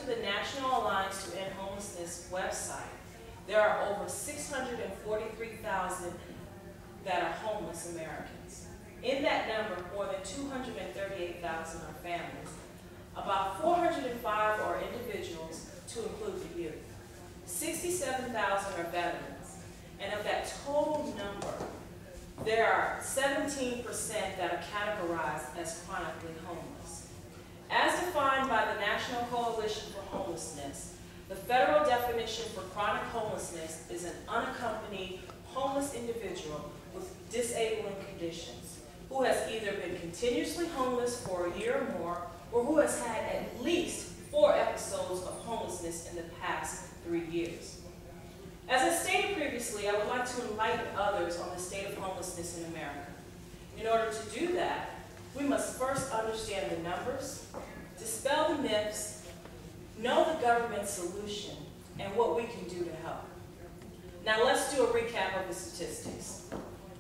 to the National Alliance to End Homelessness website, there are over 643,000 that are homeless Americans. In that number, more than 238,000 are families. About 405 are individuals, to include the youth. 67,000 are veterans. And of that total number, there are 17% that are categorized as chronically homeless. As defined by the National Coalition for Homelessness, the federal definition for chronic homelessness is an unaccompanied homeless individual with disabling conditions who has either been continuously homeless for a year or more, or who has had at least 4 episodes of homelessness in the past 3 years. As I stated previously, I would like to enlighten others on the state of homelessness in America. In order to do that, we must first understand the numbers, dispel the myths, know the government's solution, and what we can do to help. Now let's do a recap of the statistics.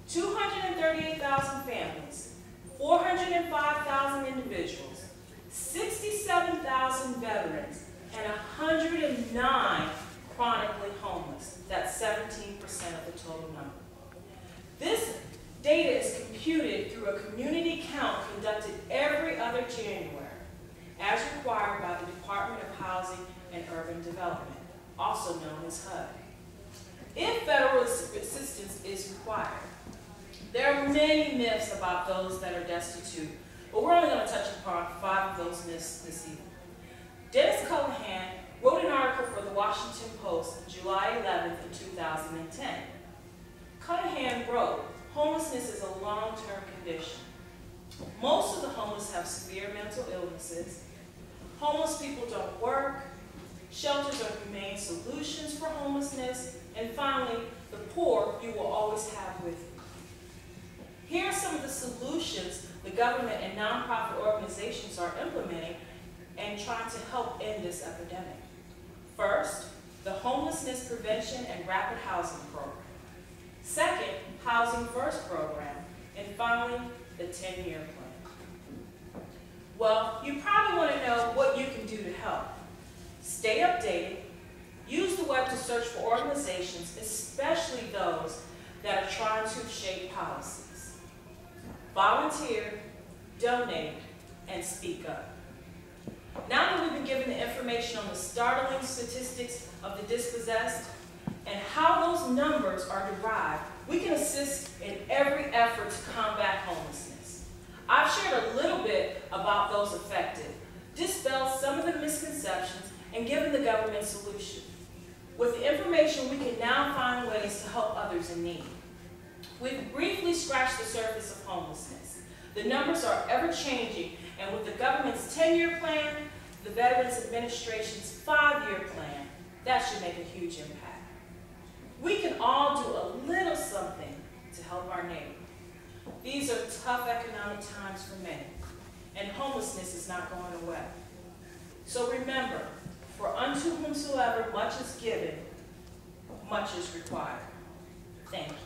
238,000 families, 405,000 individuals, 67,000 veterans, and 109 chronically homeless. That's 17% of the total number. This data is computed through a community count conducted every other January, as required by the Department of Housing and Urban Development, also known as HUD. If federal assistance is required, there are many myths about those that are destitute, but we're only going to touch upon 5 of those myths this evening. Dennis Cullihan wrote an article for the Washington Post July 11th in 2010. Cullihan wrote, "Homelessness is a long-term condition. Most of the homeless have severe mental illnesses. Homeless people don't work. Shelters are humane solutions for homelessness. And finally, the poor you will always have with you." Here are some of the solutions the government and nonprofit organizations are implementing and trying to help end this epidemic. First, the Homelessness Prevention and Rapid Housing Program. Second, Housing First Program. And finally, the 10-year plan. Well, you probably want to know what you can do to help. Stay updated. Use the web to search for organizations, especially those that are trying to shape policies. Volunteer, donate, and speak up. Now that we've been given the information on the startling statistics of the dispossessed and how those numbers are derived, we can assist in every effort to combat homelessness. I've shared a little bit about those affected, dispelled some of the misconceptions, and given the government solution. With the information, we can now find ways to help others in need. We've briefly scratched the surface of homelessness. The numbers are ever-changing, and with the government's 10-year plan, the Veterans Administration's 5-year plan, that should make a huge impact. We can all do a little something to help our neighbor. These are tough economic times for many, and homelessness is not going away. So remember, for unto whomsoever much is given, much is required. Thank you.